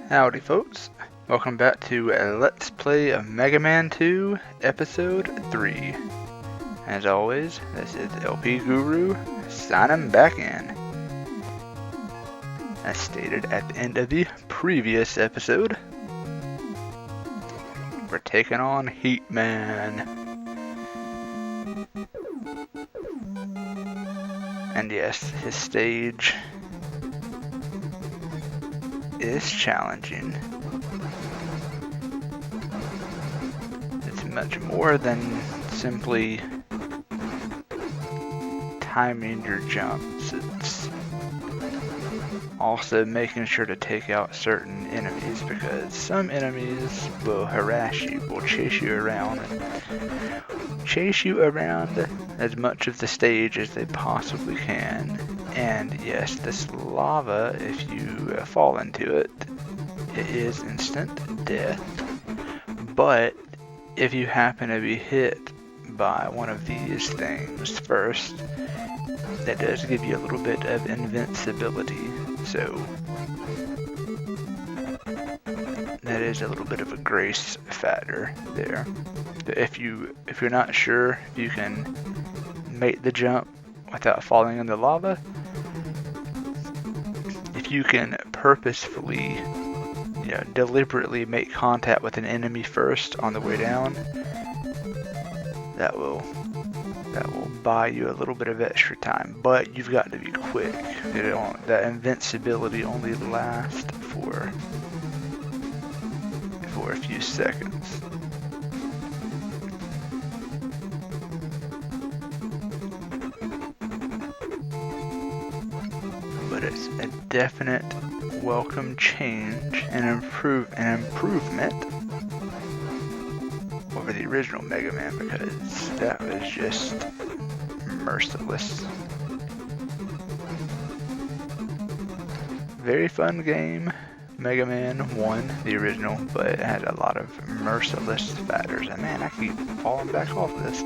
Howdy folks, welcome back to Let's Play of Mega Man 2 Episode 3. As always, this is LP Guru signing back in. As stated at the end of the previous episode, we're taking on Heat Man. And yes, his stage is challenging. It's much more than simply timing your jumps. It's also making sure to take out certain enemies, because some enemies will harass you, will chase you around as much of the stage as they possibly can. And yes, this lava, if you fall into it, it is instant death. But if you happen to be hit by one of these things first, that does give you a little bit of invincibility. So that is a little bit of a grace factor there. If you're not sure if you can make the jump without falling in the lava, if you can purposefully, deliberately make contact with an enemy first on the way down, that will buy you a little bit of extra time. But you've got to be quick. That invincibility only lasts for a few seconds. But it's a definite welcome change and improvement over the original Mega Man, because that was just merciless. Very fun game, Mega Man 1, the original, but it had a lot of merciless factors. And man, I keep falling back off this.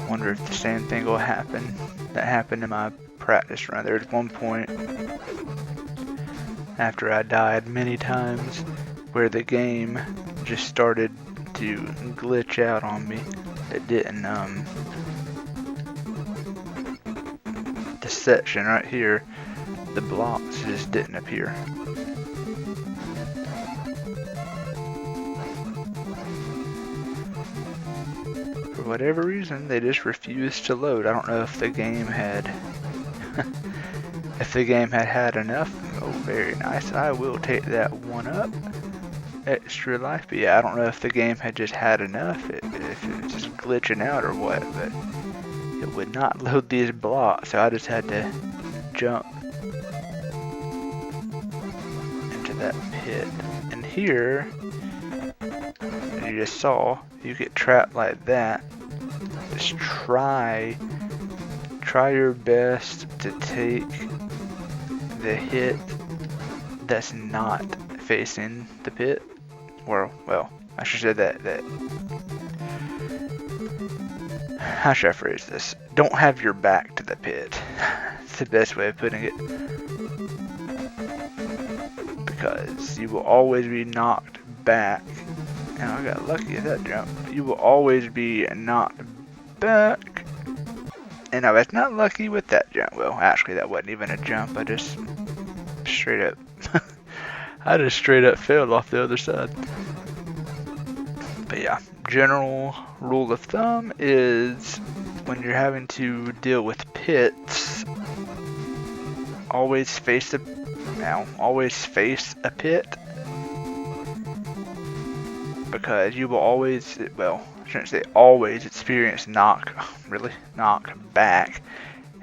Wonder if the same thing will happen that happened in my practice run. There was one point after I died many times where the game just started to glitch out on me. It didn't, this section right here, the blocks just didn't appear. For whatever reason, they just refused to load. I don't know if the game had had enough. Oh, very nice. I will take that one up. Extra life. But yeah, I don't know if the game had just had enough, if it was just glitching out or what, but it would not load these blocks, so I just had to jump into that pit. And here, as you just saw, you get trapped like that. Just try your best to take the hit that's not facing the pit. Or, well, I should say that how should I phrase this? Don't have your back to the pit. It's the best way of putting it. Because you will always be knocked back. And I got lucky at that jump. You will always be knocked back. And I was not lucky with that jump. Well, actually that wasn't even a jump. I just straight up failed off the other side. But yeah, general rule of thumb is when you're having to deal with pits, always face a pit, because you will always, well, I shouldn't say always, experience knock back.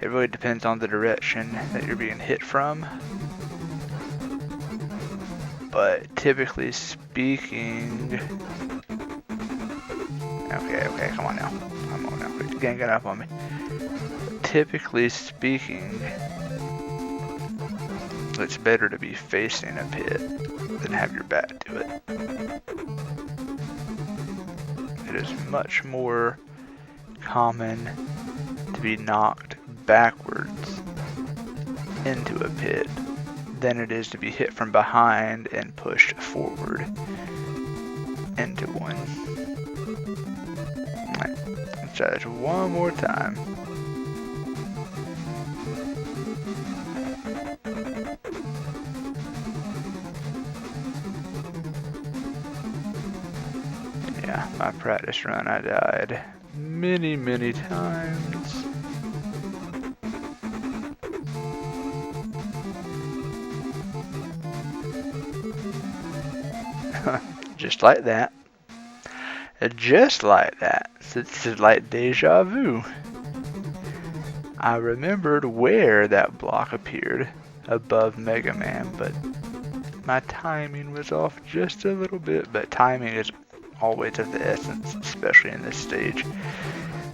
It really depends on the direction that you're being hit from. But typically speaking, okay, come on now. Quit ganging up on me. Typically speaking, it's better to be facing a pit than have your back to it. It is much more common to be knocked backwards into a pit than it is to be hit from behind and pushed forward into one. Alright, let's try this one more time. Yeah, my practice run I died many times. Just like that. Just like that. This is like deja vu. I remembered where that block appeared above Mega Man, but my timing was off just a little bit. But timing is always of the essence, especially in this stage.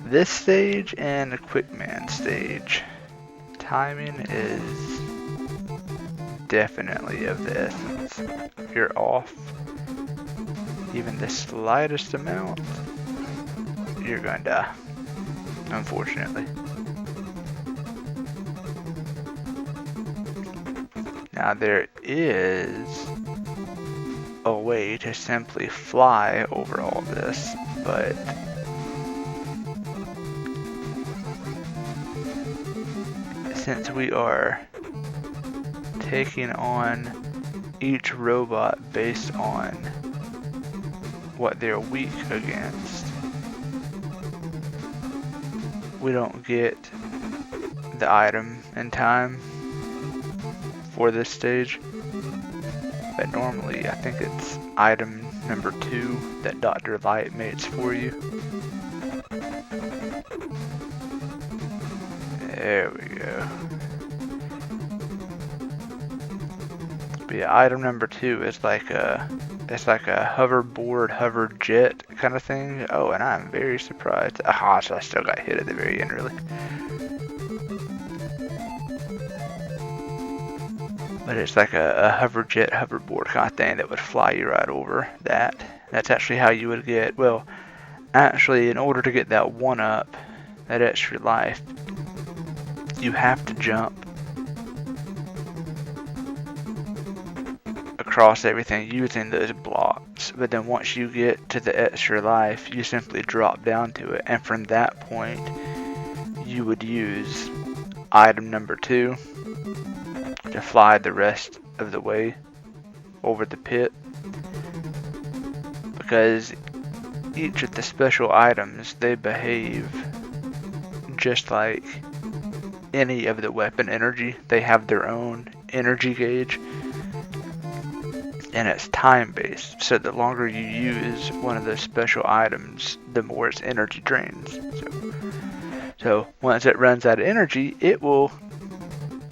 This stage and the Quick Man stage, timing is definitely of the essence. If you're off even the slightest amount, you're gonna die, unfortunately. Now there is a way to simply fly over all this, but since we are taking on each robot based on what they're weak against, we don't get the item in time for this stage. But normally I think it's item number 2 that Dr. Light makes for you. There we go. But yeah, item number 2 is like a hoverboard, hover jet kind of thing. Oh, and I'm very surprised. Aha, so I still got hit at the very end, really. But it's like a hover jet, hoverboard kind of thing that would fly you right over that. That's actually how you would get, well, actually in order to get that 1-up, that extra life, you have to jump across everything using those blocks. But then once you get to the extra life, you simply drop down to it. And from that point, you would use item number 2 to fly the rest of the way over the pit, because each of the special items, they behave just like any of the weapon energy. They have their own energy gauge, and it's time based, so the longer you use one of those special items, the more its energy drains. So once it runs out of energy, it will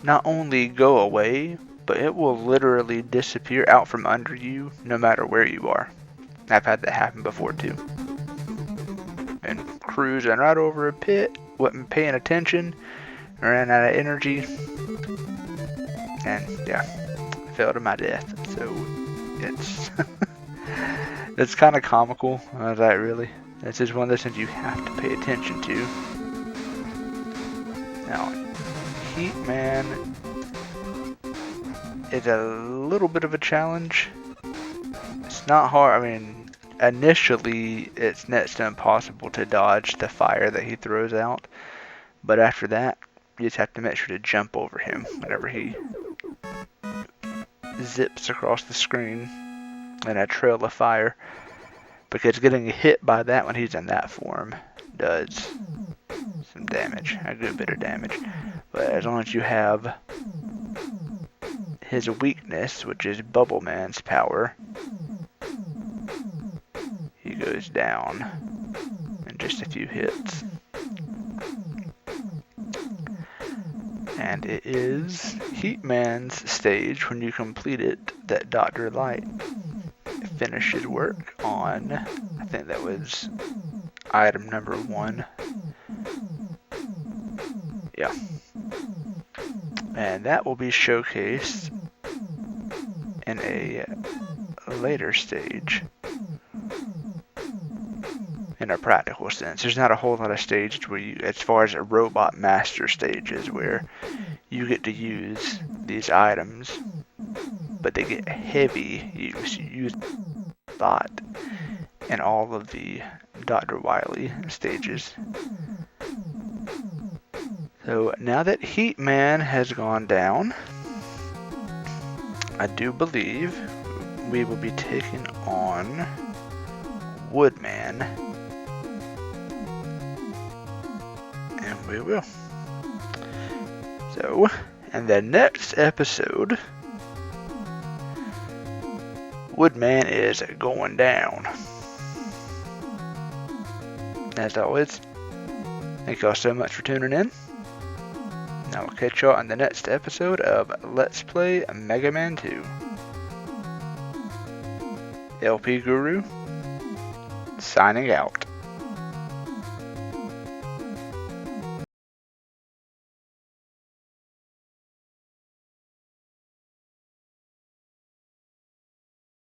not only go away, but it will literally disappear out from under you no matter where you are. I've had that happen before too. And cruising right over a pit, wasn't paying attention, ran out of energy, and yeah, fell to my death. So it's it's kind of comical. I was like, really? This is one of those things you have to pay attention to. Now, Heat Man is a little bit of a challenge. It's not hard. I mean, initially it's next to impossible to dodge the fire that he throws out, but after that you just have to make sure to jump over him whenever he zips across the screen in a trail of fire, because getting hit by that when he's in that form does some damage, a good bit of damage. But as long as you have his weakness, which is Bubble Man's power, he goes down in just a few hits. And it is Heat Man's stage, when you complete it, that Dr. Light finishes work on. I think that was item number 1. Yeah. And that will be showcased in a later stage. in a practical sense. There's not a whole lot of stages where you, as far as a robot master stages, where you get to use these items, but they get heavy use. You use a lot in all of the Dr. Wily stages. So now that Heat Man has gone down, I do believe we will be taking on Woodman. And we will. So, in the next episode, Woodman is going down. As always, thank y'all so much for tuning in. And I will catch y'all on the next episode of Let's Play Mega Man 2. LP Guru, signing out.